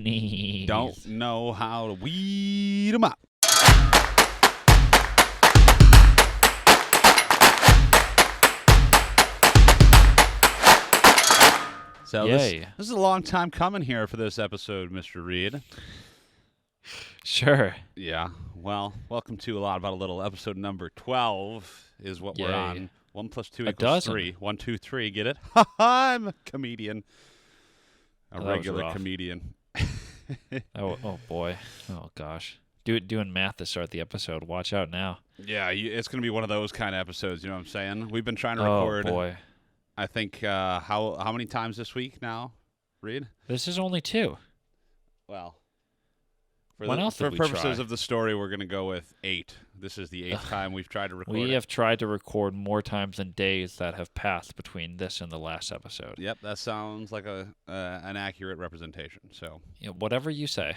knees. Don't know how to weed them out. So this is a long time coming here for this episode, Mr. Reid. Sure. Yeah. Well, welcome to A Lot About a Little. Episode number 12 is what we're on. 1 plus 2 equals 3. 1, 2, 3. Get it? I'm a comedian. A regular comedian. oh boy. Oh gosh. Doing math to start the episode. Watch out now. Yeah, it's going to be one of those kind of episodes. You know what I'm saying? We've been trying to record. Oh boy. I think how many times this week now, Reid? This is only 2. Well, for purposes of the story, we're going to go with 8. This is the 8th time we've tried to record. We have tried to record more times than days that have passed between this and the last episode. Yep, that sounds like an accurate representation. So, whatever you say.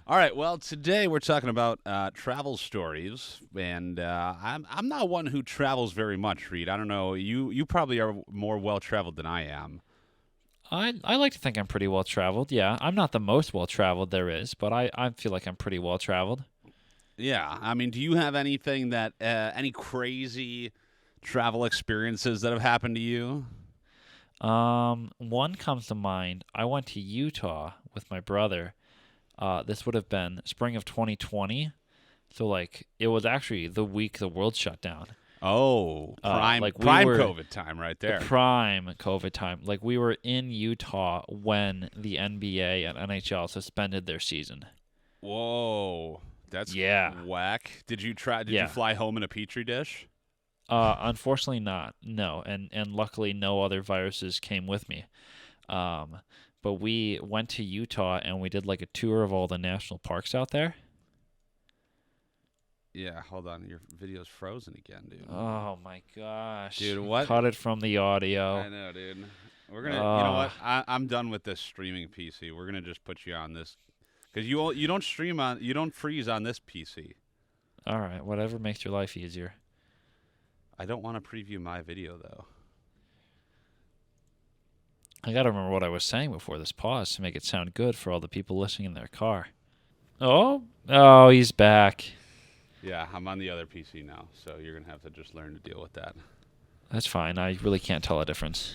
All right. Well, today we're talking about travel stories, and I'm not one who travels very much, Reid. I don't know. You probably are more well traveled than I am. I like to think I'm pretty well traveled. Yeah, I'm not the most well traveled there is, but I feel like I'm pretty well traveled. Yeah. I mean, do you have anything that any crazy travel experiences that have happened to you? One comes to mind. I went to Utah with my brother. This would have been spring of 2020. So, it was actually the week the world shut down. Oh, prime COVID time right there. Prime COVID time. We were in Utah when the NBA and NHL suspended their season. Whoa. That's whack. Did you fly home in a Petri dish? Unfortunately not. No. And luckily no other viruses came with me. But we went to Utah and we did a tour of all the national parks out there. Yeah, hold on. Your video's frozen again, dude. Oh my gosh. Dude, what? Cut it from the audio. I know, dude. We're going to, you know what? I'm done with this streaming PC. We're going to just put you on this. Because you don't freeze on this PC. All right, whatever makes your life easier. I don't want to preview my video, though. I got to remember what I was saying before this pause to make it sound good for all the people listening in their car. Oh, he's back. Yeah, I'm on the other PC now, so you're going to have to just learn to deal with that. That's fine. I really can't tell a difference.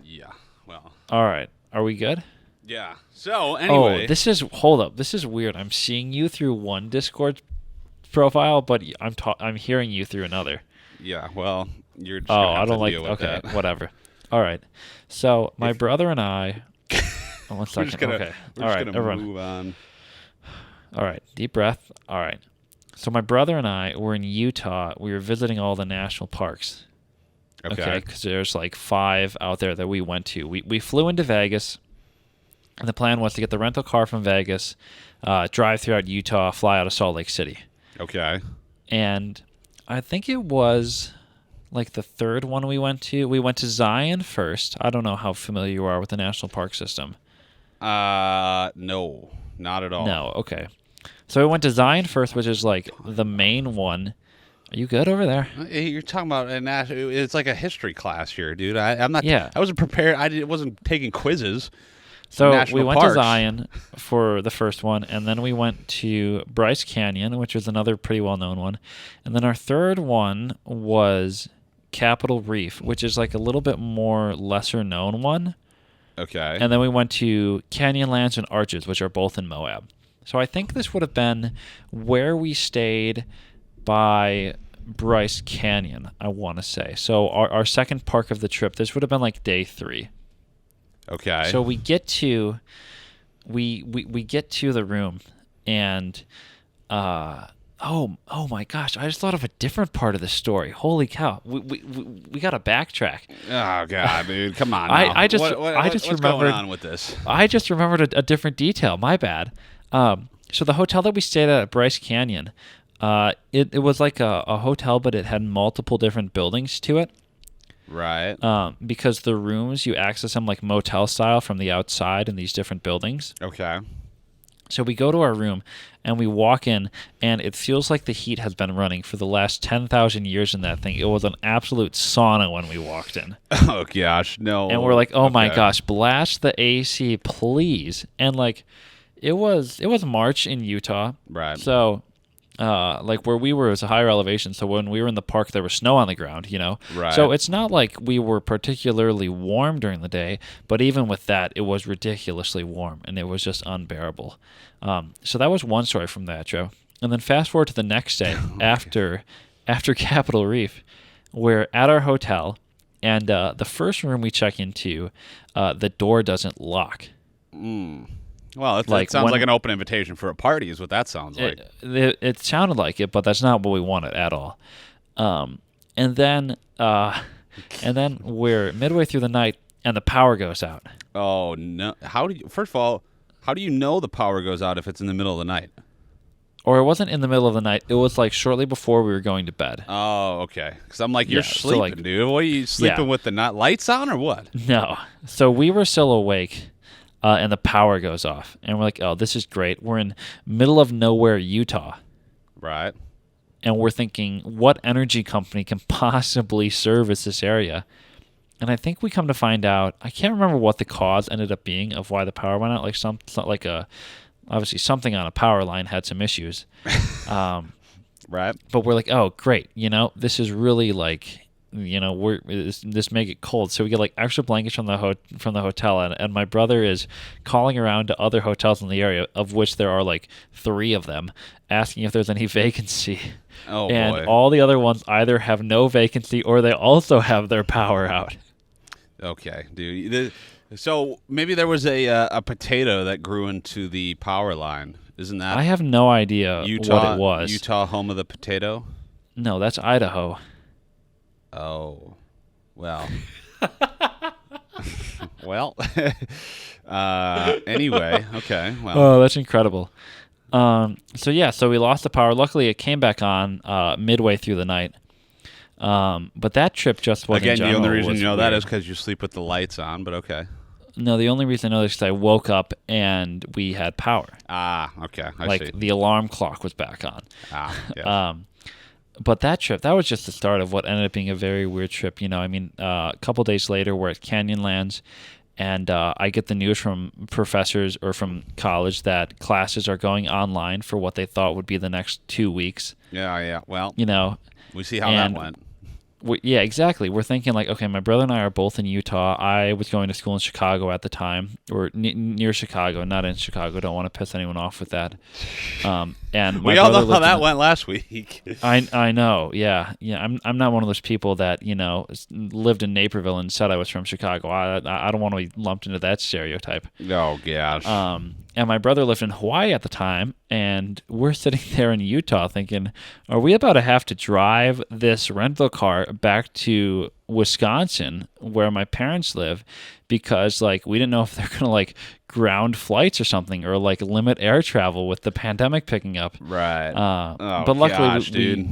Yeah, well. All right. Are we good? Yeah. So, anyway. Hold up. This is weird. I'm seeing you through one Discord profile, but I'm hearing you through another. Yeah, well, you're just going to have to deal with that. Okay, whatever. All right. So, my brother and I... Oh, 1 second. We're just going to move on. All right. Deep breath. All right. So my brother and I were in Utah. We were visiting all the national parks. Okay. Because there's 5 out there that we went to. We flew into Vegas, and the plan was to get the rental car from Vegas, drive throughout Utah, fly out of Salt Lake City. Okay. And I think it was the third one we went to. We went to Zion first. I don't know how familiar you are with the national park system. No, not at all. No, okay. So we went to Zion first, which is the main one. Are you good over there? You're talking about it's like a history class here, dude. I'm not. Yeah. I wasn't prepared. I wasn't taking quizzes. So we went to Zion for the first one, and then we went to Bryce Canyon, which was another pretty well-known one. And then our third one was Capitol Reef, which is a little bit more lesser-known one. Okay. And then we went to Canyonlands and Arches, which are both in Moab. So I think this would have been where we stayed by Bryce Canyon, I want to say. So our second park of the trip, this would have been day 3. Okay. So we get to we get to the room, and oh my gosh, I just thought of a different part of the story. Holy cow. We got to backtrack. Oh god, dude. Come on. What's remembered going on with this? I just remembered a different detail. My bad. So the hotel that we stayed at Bryce Canyon, it was a hotel, but it had multiple different buildings to it. Right. Because the rooms, you access them motel style from the outside in these different buildings. Okay. So we go to our room and we walk in, and it feels like the heat has been running for the last 10,000 years in that thing. It was an absolute sauna when we walked in. Oh, gosh, no. And we're like, oh, my gosh, blast the AC, please. And, like, it was March in Utah. Right. So, like, where we were was a higher elevation. So when we were in the park, there was snow on the ground, you know? Right. So it's not like we were particularly warm during the day, but even with that, it was ridiculously warm, and it was just unbearable. So that was one story from that, Joe. And then fast forward to the next day after Capitol Reef, we're at our hotel, and the first room we check into, the door doesn't lock. Well, it sounds like an open invitation for a party is what that sounds like. It sounded like it, but that's not what we wanted at all. And then we're midway through the night, and the power goes out. Oh, no. First of all, how do you know the power goes out if it's in the middle of the night? Or it wasn't in the middle of the night. It was like shortly before we were going to bed. Oh, okay. Because I'm like, you're sleeping, so like, dude. What are you sleeping with the lights on or what? No. So we were still awake, and the power goes off. And we're like, oh, this is great. We're in middle of nowhere, Utah. Right. And we're thinking, what energy company can possibly service this area? And I think we come to find out, I can't remember what the cause ended up being of why the power went out. Like obviously something on a power line had some issues. Right. But we're like, oh, great. You know, this is really like, you know, this make it cold. So we get like extra blankets from the hotel. And my brother is calling around to other hotels in the area, of which there are like 3 of them, asking if there's any vacancy. Oh, and boy. all the other ones either have no vacancy or they also have their power out. Okay, dude. So maybe there was a potato that grew into the power line. Isn't that? I have no idea what it was. Utah, home of the potato? No, that's Idaho. Oh, well. Well, anyway, okay. Well. Oh, that's incredible. So we lost the power. Luckily, it came back on midway through the night. But that trip just wasn't. Again, the only reason you know that is because you sleep with the lights on. But okay. No, the only reason I know is because I woke up and we had power. Ah, okay. I see. The alarm clock was back on. Ah, yes. But that trip, that was just the start of what ended up being a very weird trip. You know, I mean, a couple days later, we're at Canyonlands, and I get the news from professors or from college that classes are going online for what they thought would be the next 2 weeks. Yeah. Well, you know, we see how that went. Yeah, exactly. We're thinking like, okay, my brother and I are both in Utah. I was going to school in Chicago at the time, or near Chicago, not in Chicago. Don't want to piss anyone off with that. And we all know how that went last week. I know. Yeah. I'm not one of those people that lived in Naperville and said I was from Chicago. I don't want to be lumped into that stereotype. Oh gosh. And my brother lived in Hawaii at the time, and we're sitting there in Utah thinking, are we about to have to drive this rental car back to Wisconsin, where my parents live, because we didn't know if they're going to ground flights or something, or limit air travel with the pandemic picking up. Right. But luckily,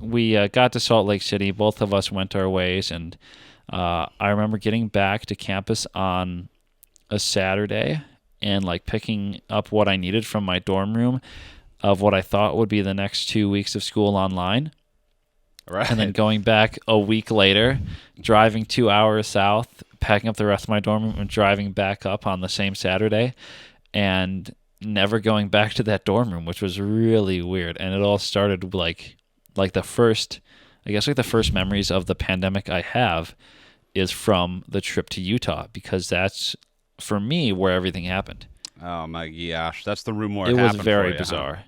we got to Salt Lake City. Both of us went our ways, and I remember getting back to campus on a Saturday and picking up what I needed from my dorm room of what I thought would be the next 2 weeks of school online. Right. And then going back a week later, driving 2 hours south, packing up the rest of my dorm room and driving back up on the same Saturday, and never going back to that dorm room, which was really weird. And it all started the first memories of the pandemic I have is from the trip to Utah, because that's, for me, where everything happened. Oh my gosh, that's the room where it happened. Was very for you, bizarre. Huh?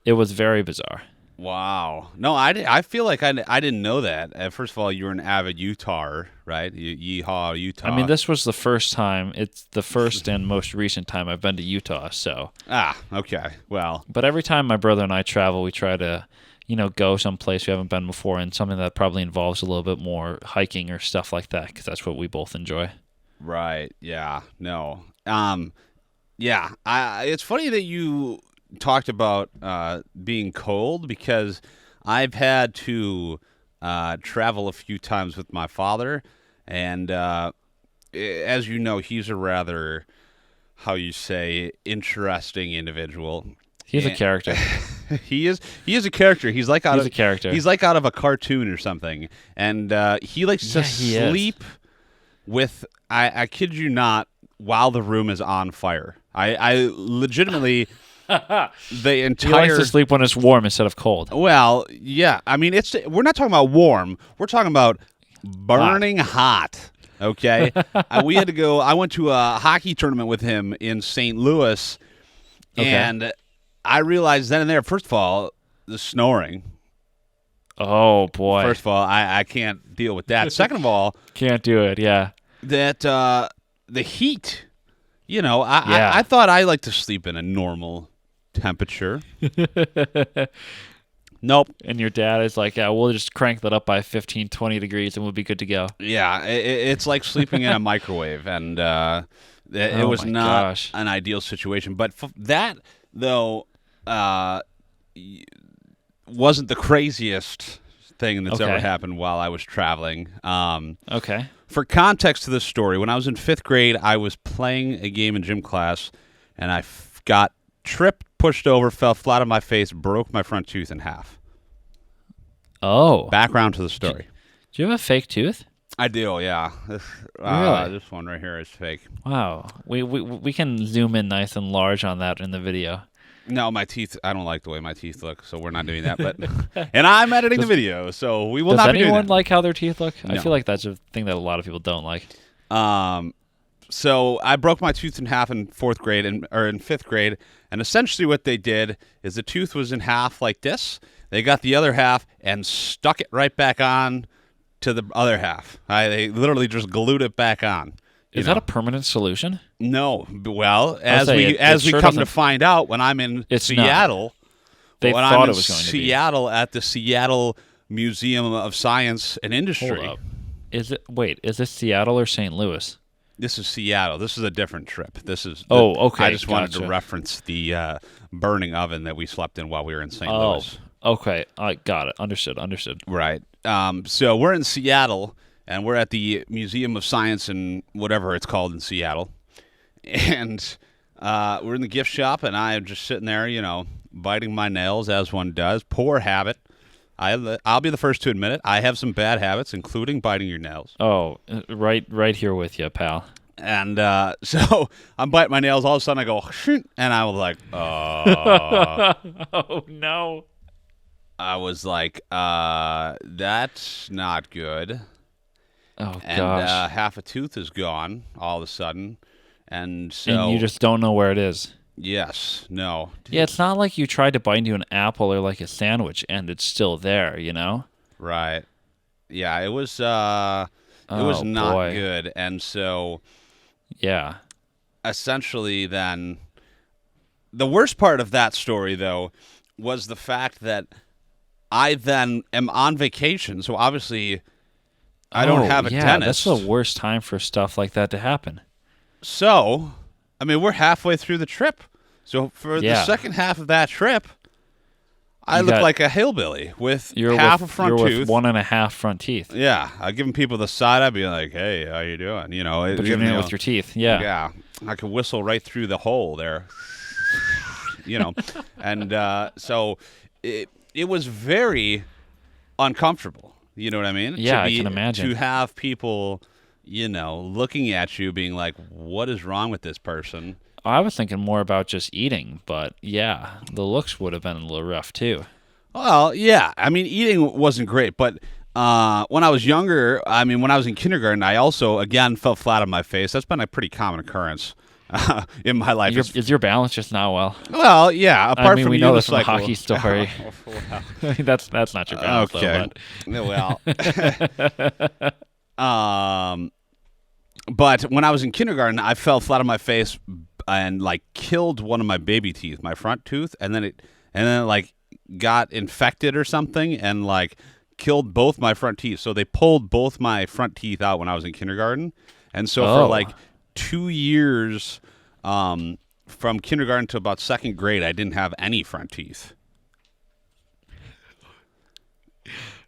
It was very bizarre. Wow. No, I feel like I didn't know that. First of all, you were an avid Utaher, right? Yeehaw, Utah. I mean, this was the first time. It's the first and most recent time I've been to Utah. So. Okay. Well. But every time my brother and I travel, we try to, go someplace we haven't been before, and something that probably involves a little bit more hiking or stuff like that, because that's what we both enjoy. Right. Yeah. No. Yeah. It's funny that you talked about being cold, because I've had to travel a few times with my father, and as you know, he's a rather how you say, interesting individual. He's a character. He is a character. He's like a character. He's like out of a cartoon or something. And he likes to sleep with, I kid you not, while the room is on fire. I legitimately the entire. He likes to sleep when it's warm instead of cold. Well, yeah. I mean, we're not talking about warm. We're talking about burning hot. Okay, we had to go. I went to a hockey tournament with him in St. Louis, and I realized then and there. First of all, the snoring. Oh boy! First of all, I can't deal with that. Second of all, can't do it. Yeah. That the heat. You know, I thought I like to sleep in a normal temperature. Nope. And your dad is like, yeah, we'll just crank that up by 15, 20 degrees and we'll be good to go. Yeah, it's like sleeping in a microwave, and it was not an ideal situation. But that, though, wasn't the craziest thing that's ever happened while I was traveling. Okay. For context to this story, when I was in 5th grade, I was playing a game in gym class, and I got tripped, pushed over, fell flat on my face, broke my front tooth in half. Oh. Background to the story. Do you have a fake tooth? I do, yeah. Really? This one right here is fake. Wow. We can zoom in nice and large on that in the video. No, my teeth, I don't like the way my teeth look, so we're not doing that. But and I'm editing the video, so we will not be doing that. Does anyone like how their teeth look? No. I feel like that's a thing that a lot of people don't like. So I broke my tooth in half in 4th grade, or in 5th grade, and essentially what they did is the tooth was in half like this. They got the other half and stuck it right back on to the other half. They literally just glued it back on. Is that a permanent solution? No. Well, as we come to find out, when I'm in Seattle, they thought it was going to be Seattle at the Seattle Museum of Science and Industry. Hold up. Is this Seattle or St. Louis? This is Seattle. This is a different trip. This is. Okay. I just wanted to reference the burning oven that we slept in while we were in St. Louis. Okay. I got it. Understood. Right. So we're in Seattle, and we're at the Museum of Science and whatever it's called in Seattle, and we're in the gift shop, and I'm just sitting there, biting my nails as one does. Poor habit. I'll be the first to admit it. I have some bad habits, including biting your nails. Oh, right here with you, pal. And so I'm biting my nails. All of a sudden, I go, and I was like, oh, no. I was like, that's not good. Oh, and, gosh. Half a tooth is gone all of a sudden. And so. And you just don't know where it is. Yes. No. Yeah, it's not like you tried to bite into an apple or like a sandwich and it's still there, Right. Yeah, it was not good. And so yeah. Essentially then the worst part of that story though was the fact that I then am on vacation, so obviously I don't have a dentist. That's the worst time for stuff like that to happen. So, I mean, we're halfway through the trip. So for the second half of that trip, I look like a hillbilly with half a front tooth. You're with 1.5 front teeth. Yeah. I'm giving people the side. I'd be like, hey, how you doing? But you're doing it with your teeth. Yeah. Yeah. I could whistle right through the hole there. And so it was very uncomfortable. You know what I mean? Yeah, I can imagine. To have people, looking at you being like, what is wrong with this person? I was thinking more about just eating, but yeah, the looks would have been a little rough too. Well, yeah. I mean, eating wasn't great, but when I was younger, when I was in kindergarten, I also, again, fell flat on my face. That's been a pretty common occurrence in my life. Is your balance just not well? Well, yeah. Apart from we know this from the hockey story. That's not your balance, okay. Though, well, but when I was in kindergarten, I fell flat on my face and killed one of my baby teeth, my front tooth, and then it got infected or something and killed both my front teeth. So they pulled both my front teeth out when I was in kindergarten, and so for 2 years, from kindergarten to about 2nd grade, I didn't have any front teeth.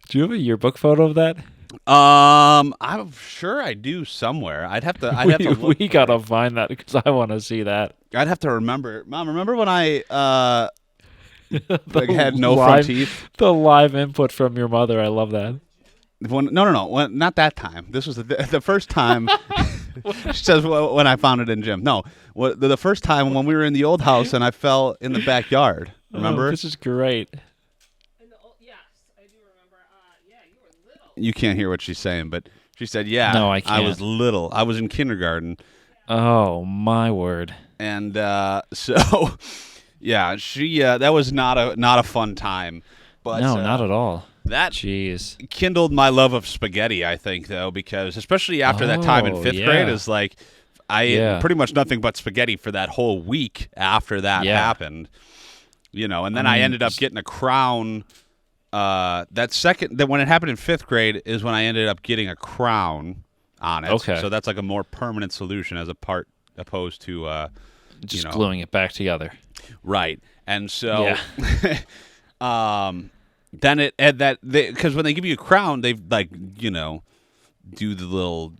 Do you have a yearbook photo of that? I'm sure I do somewhere. I'd have to look we gotta find that because I want to see that. I'd have to remember. Mom, remember when I like had no front teeth? The live input from your mother. I love that. No. Not that time. This was the first time. She says when I found it in gym. No, the first time when we were in the old house and I fell in the backyard. Remember? Oh, this is great. Yes, I do remember. Yeah, you were little. You can't hear what she's saying, but she said, "Yeah, no, I can't. I was little. I was in kindergarten." Oh my word! And so, yeah, she that was not a fun time. But no, not at all. That Jeez. kindled my love of spaghetti, I think, though, because especially after that time in fifth grade, is like I ate pretty much nothing but spaghetti for that whole week after that happened. You know, and then I ended up getting a crown. That when it happened in fifth grade is when I ended up getting a crown on it. Okay. So that's like a more permanent solution opposed to just gluing it back together. Right. And so then it had that because when they give you a crown, they do the little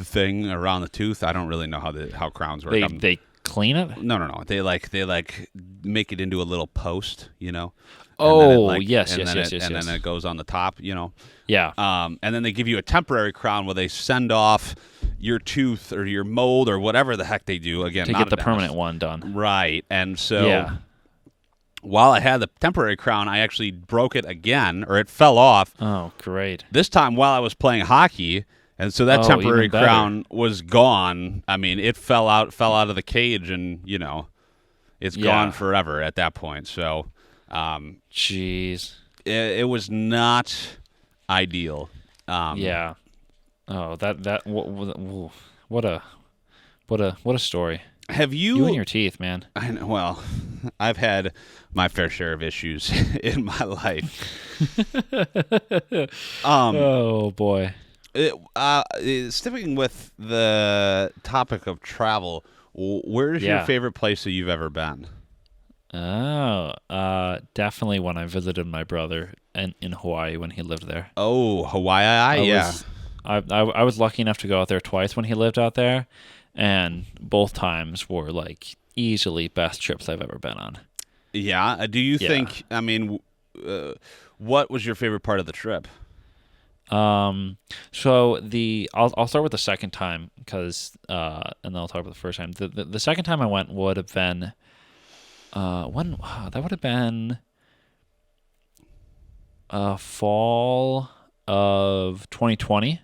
thing around the tooth. I don't really know how crowns work. They clean it? No. They make it into a little post, Oh, yes. And then it goes on the top, Yeah. And then they give you a temporary crown where they send off your tooth or your mold or whatever the heck they do again to get the permanent one done. Right. And so while I had the temporary crown, I actually broke it again, or it fell off. Oh, great. This time while I was playing hockey, and so that temporary crown was gone. I mean, it fell out of the cage, and, it's gone forever at that point. So, jeez. It was not ideal. Yeah. Oh, what a story. Have you and your teeth, man? I know, well, I've had my fair share of issues in my life. Oh boy. Sticking with the topic of travel, where's your favorite place that you've ever been? Oh, definitely when I visited my brother in Hawaii when he lived there. Oh, Hawaii, I was lucky enough to go out there twice when he lived out there. And both times were like easily best trips I've ever been on. Yeah. Do you think? I mean, what was your favorite part of the trip? So I'll start with the second time because and then I'll talk about the first time. The second time I went would have been that would have been fall of 2020.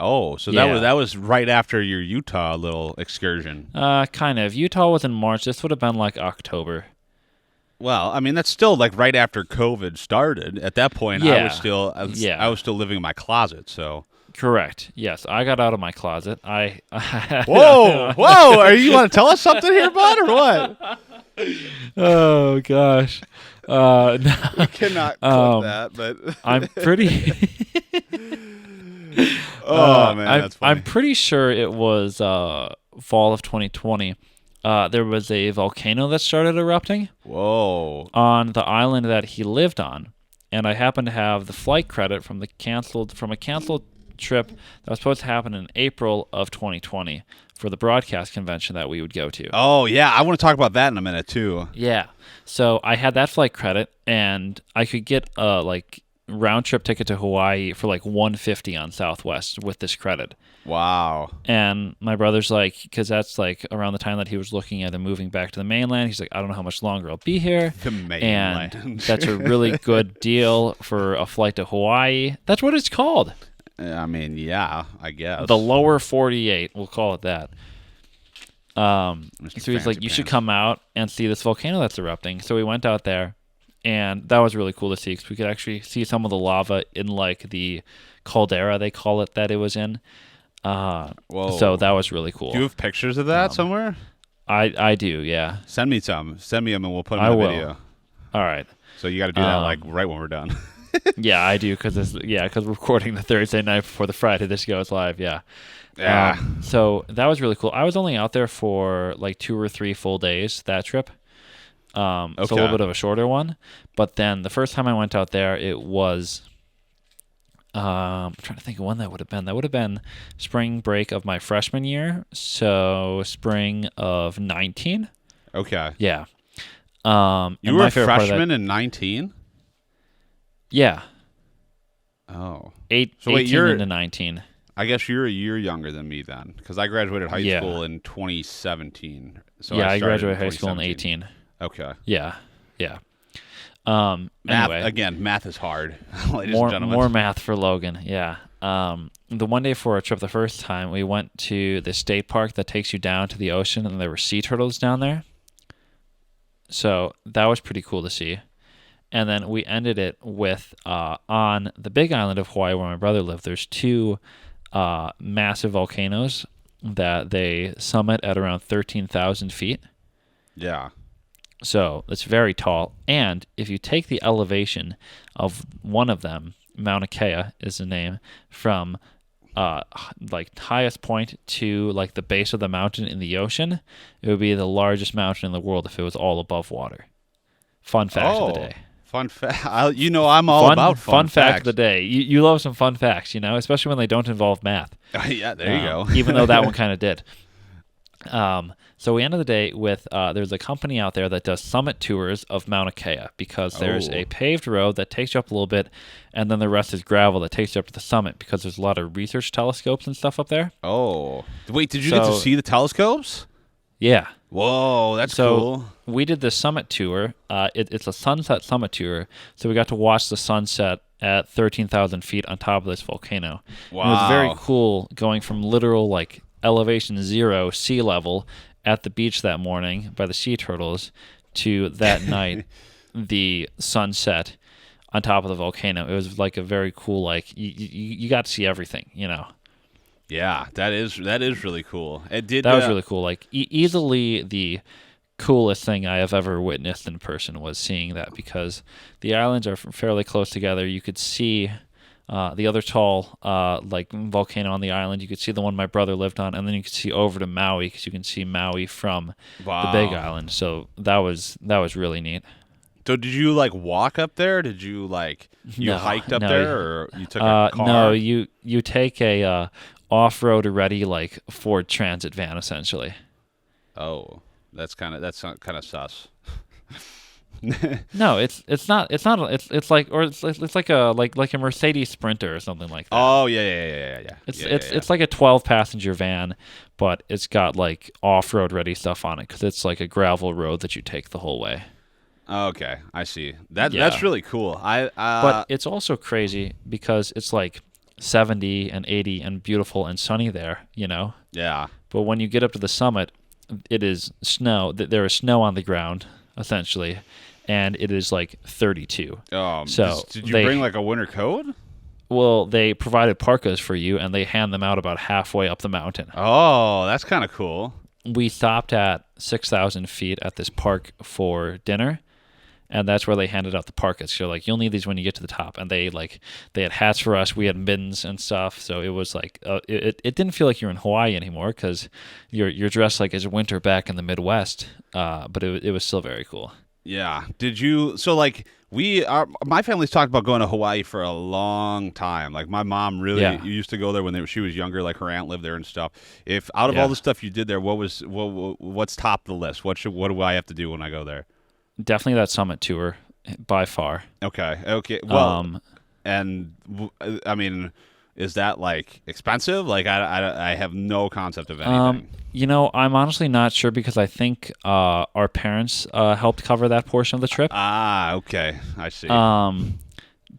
Oh, so that was right after your Utah little excursion. Kind of. Utah was in March. This would have been like October. Well, I mean that's still like right after COVID started. At that point, I was still living in my closet. So correct. Yes, I got out of my closet. Whoa! Are you want to tell us something here, bud, or what? Oh gosh. We cannot clip that, but I'm pretty. Oh man, that's funny. I'm pretty sure it was fall of 2020. There was a volcano that started erupting. Whoa! On the island that he lived on, and I happened to have the flight credit from a canceled trip that was supposed to happen in April of 2020 for the broadcast convention that we would go to. Oh yeah, I want to talk about that in a minute too. Yeah, so I had that flight credit, and I could get round trip ticket to Hawaii for like $150 on Southwest with this credit. Wow. And my brother's like, because that's like around the time that he was looking at moving back to the mainland. He's like, I don't know how much longer I'll be here. The mainland. And that's a really good deal for a flight to Hawaii. That's what it's called. I mean, yeah, I guess. The lower 48, we'll call it that. So he's like, you should come out and see this volcano that's erupting. So we went out there. And that was really cool to see because we could actually see some of the lava in like the caldera, they call it, that it was in. Whoa. So that was really cool. Do you have pictures of that somewhere? I do, yeah. Send me some. Send me them and we'll put them in the video. All right. So you got to do that like right when we're done. Yeah, I do because we're recording the Thursday night before the Friday this goes live. Yeah. Yeah. So that was really cool. I was only out there for like 2 or 3 full days that trip. So a little bit of a shorter one. But then the first time I went out there, it was I'm trying to think of when that would have been. That would have been spring break of my freshman year, so spring of 19. Okay. Yeah. You were a freshman in 19? Yeah. Oh. 18 into 19. I guess you're a year younger than me then, because I graduated high school in 2017. So I graduated high school in 18. Okay. Yeah. Math, anyway, again, math is hard, ladies and gentlemen. More math for Logan, yeah. The one day for our trip, the first time, we went to the state park that takes you down to the ocean, and there were sea turtles down there. So that was pretty cool to see. And then we ended it with, on the big island of Hawaii where my brother lived, there's two massive volcanoes that they summit at around 13,000 feet. Yeah. So it's very tall. And if you take the elevation of one of them, Mauna Kea is the name, from like highest point to like the base of the mountain in the ocean, it would be the largest mountain in the world if it was all above water. Fun fact of the day. Fun fact. I'm all about fun facts. Fact of the day. You love some fun facts, especially when they don't involve math. Yeah, there you go. Even though that one kind of did. So we ended the day with there's a company out there that does summit tours of Mauna Kea because there's a paved road that takes you up a little bit, and then the rest is gravel that takes you up to the summit because there's a lot of research telescopes and stuff up there. Oh. Wait, did you get to see the telescopes? Yeah. Whoa, that's cool. We did the summit tour. It's a sunset summit tour, so we got to watch the sunset at 13,000 feet on top of this volcano. Wow. And it was very cool going from literal like elevation 0 sea level at the beach that morning by the sea turtles to that night the sunset on top of the volcano. It was like a very cool, like you got to see everything, Yeah, that is really cool. That was really cool. Like easily the coolest thing I have ever witnessed in person was seeing that, because the islands are fairly close together. You could see the other tall like volcano on the island. You could see the one my brother lived on, and then you could see over to Maui because you can see Maui from the Big Island. So that was really neat. So did you like walk up there? Did you hiked up there, or you took a car? No, you take a off-road ready like Ford Transit van essentially. Oh, that's kind of sus. No, it's not. It's like a Mercedes Sprinter or something like that. Oh yeah. It's like a 12-passenger van, but it's got like off-road ready stuff on it because it's like a gravel road that you take the whole way. Okay, I see. That's really cool. But it's also crazy because it's like 70 and 80 and beautiful and sunny there, Yeah. But when you get up to the summit, it is snow. There is snow on the ground essentially. And it is like 32. So did you bring like a winter coat? Well, they provided parkas for you, and they hand them out about halfway up the mountain. Oh, that's kind of cool. We stopped at 6,000 feet at this park for dinner, and that's where they handed out the parkas. So like, you'll need these when you get to the top. And they had hats for us. We had mittens and stuff. So it was like it didn't feel like you're in Hawaii anymore because you're dressed like it's winter back in the Midwest. But it was still very cool. Yeah. Did you? So like my family's talked about going to Hawaii for a long time. Like my mom really used to go there when she was younger. Like her aunt lived there and stuff. If out of all the stuff you did there, what's top of the list? What do I have to do when I go there? Definitely that summit tour, by far. Okay. Well, and I mean, is that like expensive? Like I have no concept of anything. I'm honestly not sure because I think our parents helped cover that portion of the trip. Ah, okay. I see.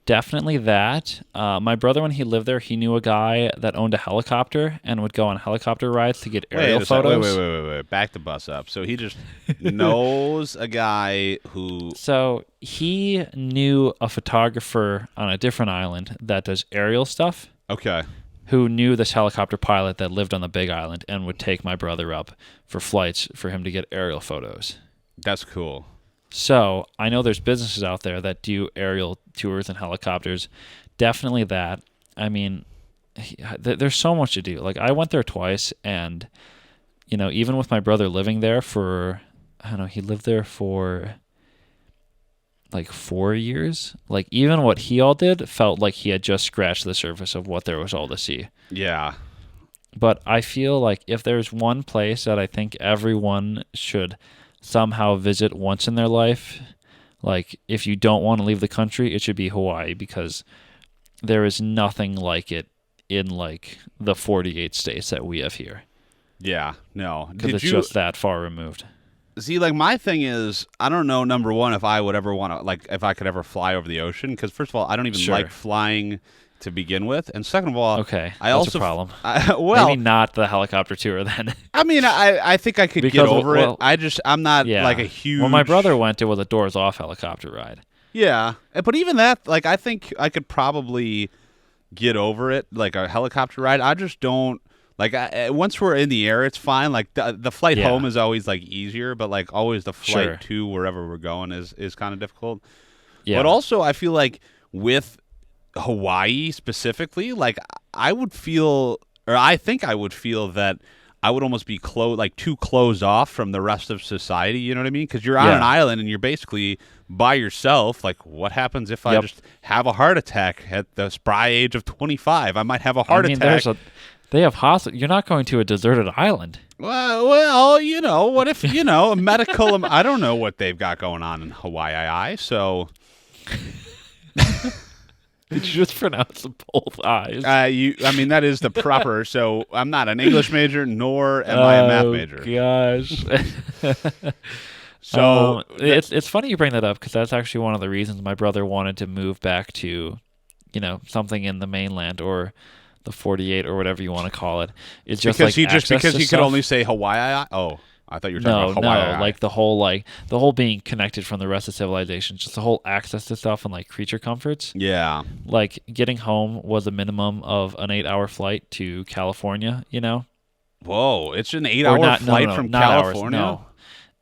Definitely that. My brother, when he lived there, he knew a guy that owned a helicopter and would go on helicopter rides to get aerial photos. Wait. Back the bus up. So he just knows a guy who... So he knew a photographer on a different island that does aerial stuff. Okay. Who knew this helicopter pilot that lived on the Big Island and would take my brother up for flights for him to get aerial photos. That's cool. So I know there's businesses out there that do aerial tours and helicopters. Definitely that. I mean, there's so much to do. Like I went there twice, and even with my brother living there for, I don't know, he lived there for like 4 years. Like even what he all did felt like he had just scratched the surface of what there was all to see. Yeah. But I feel like if there's one place that I think everyone should somehow visit once in their life, like if you don't want to leave the country, it should be Hawaii, because there is nothing like it in like the 48 states that we have here. Yeah, no. Because it's just that far removed. See, like my thing is, I don't know, number one, if I would ever want to, like if I could ever fly over the ocean, because first of all, I don't even like flying to begin with, and second of all, okay, I that's also a problem. Well, maybe not the helicopter tour then. I mean, I think I could get over it. I'm not like a huge. When my brother went, it was a doors off helicopter ride. Yeah, but even that, like I think I could probably get over it, like a helicopter ride. I just don't like. Once we're in the air, it's fine. Like the flight home is always like easier, but like always the flight to wherever we're going is kind of difficult. Yeah. But also, I feel like with Hawaii specifically, like I think I would feel that I would almost be too closed off from the rest of society. You know what I mean? Because you're on an island and you're basically by yourself. Like, what happens if I just have a heart attack at the spry age of 25? I might have a heart attack. They have hospital. You're not going to a deserted island. Well, you know, what if, you know, a medical, I don't know what they've got going on in Hawaii, so. Did you just pronounce both eyes? I mean, that is the proper, so I'm not an English major, nor am I a math major. Gosh. So it's funny you bring that up, because that's actually one of the reasons my brother wanted to move back to, you know, something in the mainland or the 48 or whatever you want to call it. It's just because he could only say Hawaii. Oh, I thought you were talking about Hawaii. No, like the whole being connected from the rest of civilization, just the whole access to stuff and like creature comforts. Yeah. Like getting home was a minimum of an 8-hour flight to California, you know? Whoa, it's an 8-hour flight from California? Hours, no.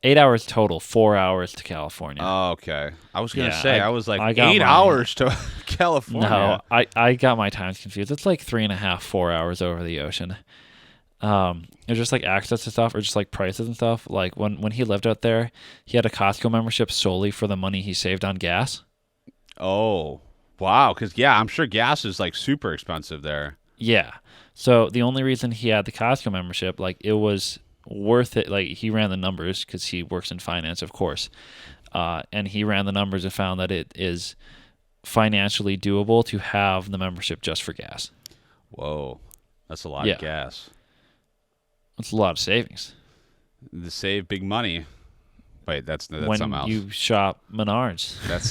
8 hours total, 4 hours to California. Oh, okay. I was going to say, I was like, 8 hours to California. No, I got my times confused. It's like 3.5, 4 hours over the ocean. It's just like access to stuff or just like prices and stuff. Like when he lived out there, he had a Costco membership solely for the money he saved on gas. Oh, wow. Because, yeah, I'm sure gas is like super expensive there. Yeah. So the only reason he had the Costco membership, like it was worth it. Like he ran the numbers because he works in finance, of course. And he ran the numbers and found that it is financially doable to have the membership just for gas. Whoa. That's a lot of gas. That's a lot of savings. To save big money. Wait, that's something else. When you shop Menards. That's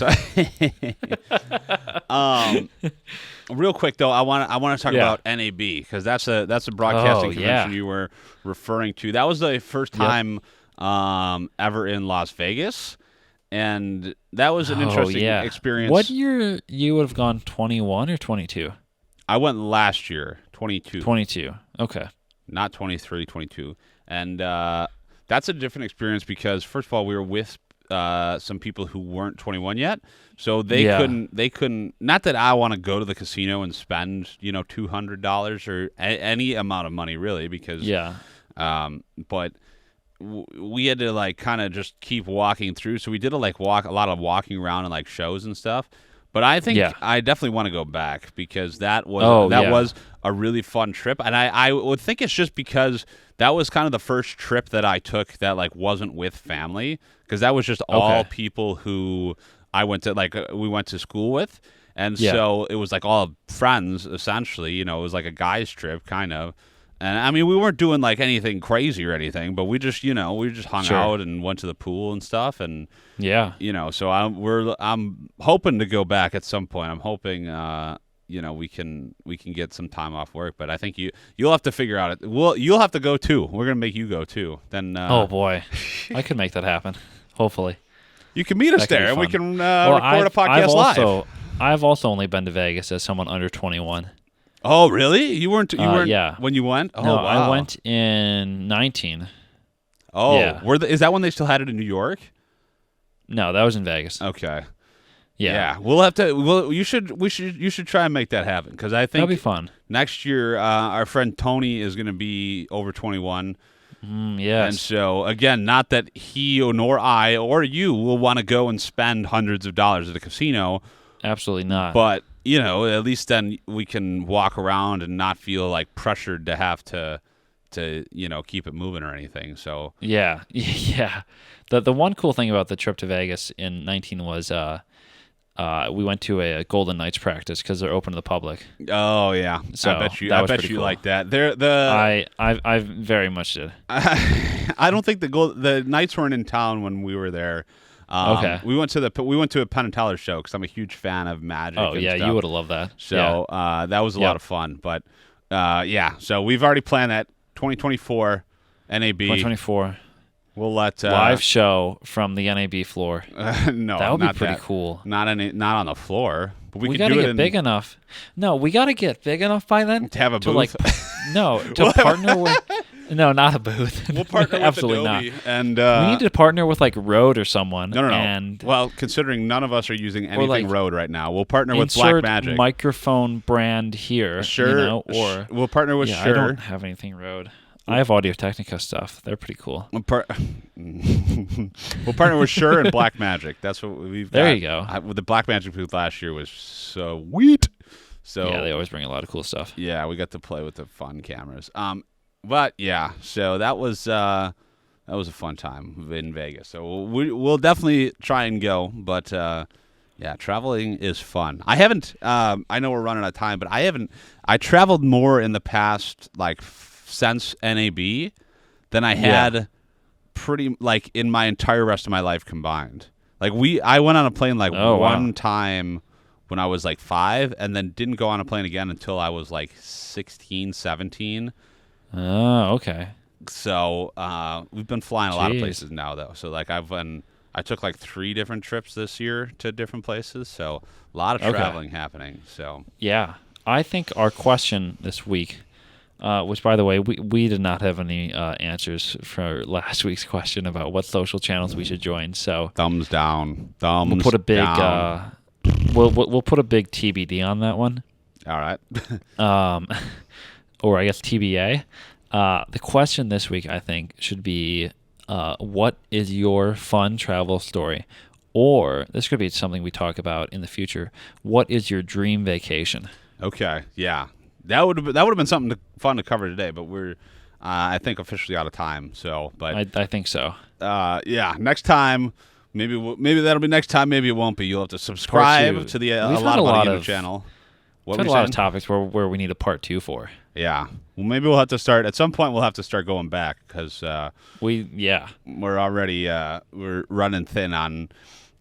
real quick though. I want to talk about NAB, because that's a broadcasting convention you were referring to. That was the first time ever in Las Vegas, and that was an interesting experience. What year you would have gone? 21 or 22? I went last year, 22. 22. Okay. Not 23, 22. And that's a different experience because, first of all, we were with some people who weren't 21 yet. So they couldn't, not that I want to go to the casino and spend, $200 or any amount of money, really, because, but we had to, kind of just keep walking through. So we did, a lot of walking around and, shows and stuff. But I think I definitely want to go back because that was a really fun trip. And I would think it's just because that was kind of the first trip that I took that wasn't with family, because that was just all people who I went to we went to school with. And so it was all friends essentially, it was like a guy's trip kind of. And I mean, we weren't doing anything crazy or anything, but we just, we just hung out and went to the pool and stuff. And so I'm hoping to go back at some point. I'm hoping, we can get some time off work. But I think you'll have to figure out it. You'll have to go too. We're gonna make you go too. Then oh boy, I could make that happen. Hopefully, you can meet us there, and we can record a podcast live. I've also only been to Vegas as someone under 21. Oh, really? You weren't when you went? Oh, no, wow. I went in 19. Oh, yeah. Is that when they still had it in New York? No, that was in Vegas. Okay. Yeah. We'll have to. Well, you should try and make that happen, because I think that'll be fun. Next year, our friend Tony is going to be over 21. Yes. And so, again, not that he nor I or you will want to go and spend hundreds of dollars at a casino. Absolutely not. But, at least then we can walk around and not feel like pressured to have to keep it moving or anything. So yeah. The one cool thing about the trip to Vegas in 19 was we went to a Golden Knights practice because they're open to the public. Oh yeah, so I bet you cool. like that. I very much did. I don't think the Knights weren't in town when we were there. Okay. We went to a Penn and Teller show because I'm a huge fan of Magic. Oh and yeah, stuff. You would have loved that. So that was a lot of fun. But so we've already planned that 2024 NAB. 2024. We'll let live show from the NAB floor. No, that would be pretty cool. Not on the floor. But we got to get big enough. No, we got to get big enough by then to have a booth. To partner with. No, not a booth. We'll partner with Absolutely Adobe, not. And we need to partner with like Rode or someone. No. And well, considering none of us are using anything Rode right now, we'll partner with Blackmagic. Microphone brand here. Sure. Or we'll partner with Shure. I don't have anything Rode. I have Audio Technica stuff. They're pretty cool. We'll partner with Shure and Blackmagic. That's what we've got. There you go. The Blackmagic booth last year was so sweet. So yeah, they always bring a lot of cool stuff. Yeah, we got to play with the fun cameras. But yeah, so that was a fun time in Vegas. So we'll definitely try and go. But yeah, traveling is fun. I haven't. I know we're running out of time, but I haven't. I traveled more in the past since NAB than I had pretty in my entire rest of my life combined. I went on a plane one time when I was 5 and then didn't go on a plane again until I was 16, 17. Oh, okay. So we've been flying a lot of places now though. So I took 3 different trips this year to different places. So a lot of traveling happening. So yeah, I think our question this week, which by the way, we did not have any answers for last week's question about what social channels we should join. So thumbs down. We'll put a big we'll put a big TBD on that one. All right. Or I guess TBA. The question this week, I think, should be, what is your fun travel story? Or this could be something we talk about in the future. What is your dream vacation? Okay, yeah, that would have been something fun to cover today. But we're, I think, officially out of time. So, but I think so. Yeah, next time. Maybe that'll be next time. Maybe it won't be. You'll have to subscribe to the a lot of channel. We've had a lot of topics where we need a part 2 for. Yeah. Well, maybe we'll have to start at some point. We'll have to start going back because we're already we're running thin on.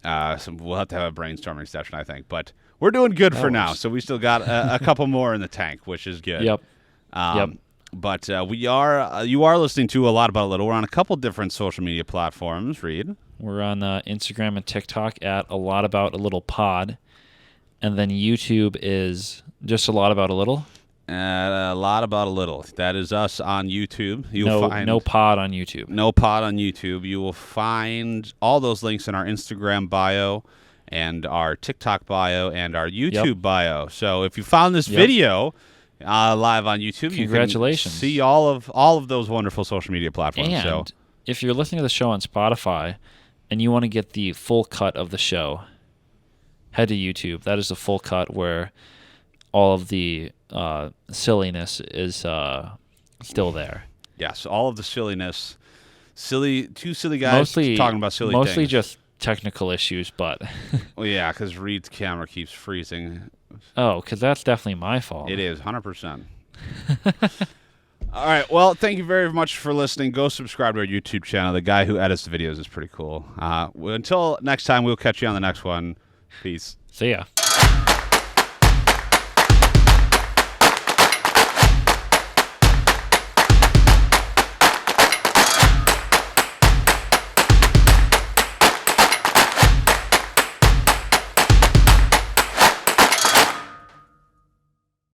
We'll have to have a brainstorming session, I think. But we're doing good for now. So we still got a couple more in the tank, which is good. Yep. But you are listening to A Lot About a Little. We're on a couple different social media platforms. Reid. We're on Instagram and TikTok at A Lot About a Little Pod, and then YouTube is just A Lot About a Little. A Lot About a Little. That is us on YouTube. You'll find no pod on YouTube. No pod on YouTube. You will find all those links in our Instagram bio and our TikTok bio and our YouTube bio. So if you found this video live on YouTube, congratulations. You can see all of those wonderful social media platforms. And if you're listening to the show on Spotify and you want to get the full cut of the show, head to YouTube. That is the full cut where all of the silliness is still there. Yes, all of the silliness. Two silly guys talking about silly things. Mostly just technical issues, but... Well, yeah, because Reid's camera keeps freezing. Oh, because that's definitely my fault. It is, 100%. All right, well, thank you very much for listening. Go subscribe to our YouTube channel. The guy who edits the videos is pretty cool. Until next time, we'll catch you on the next one. Peace. See ya.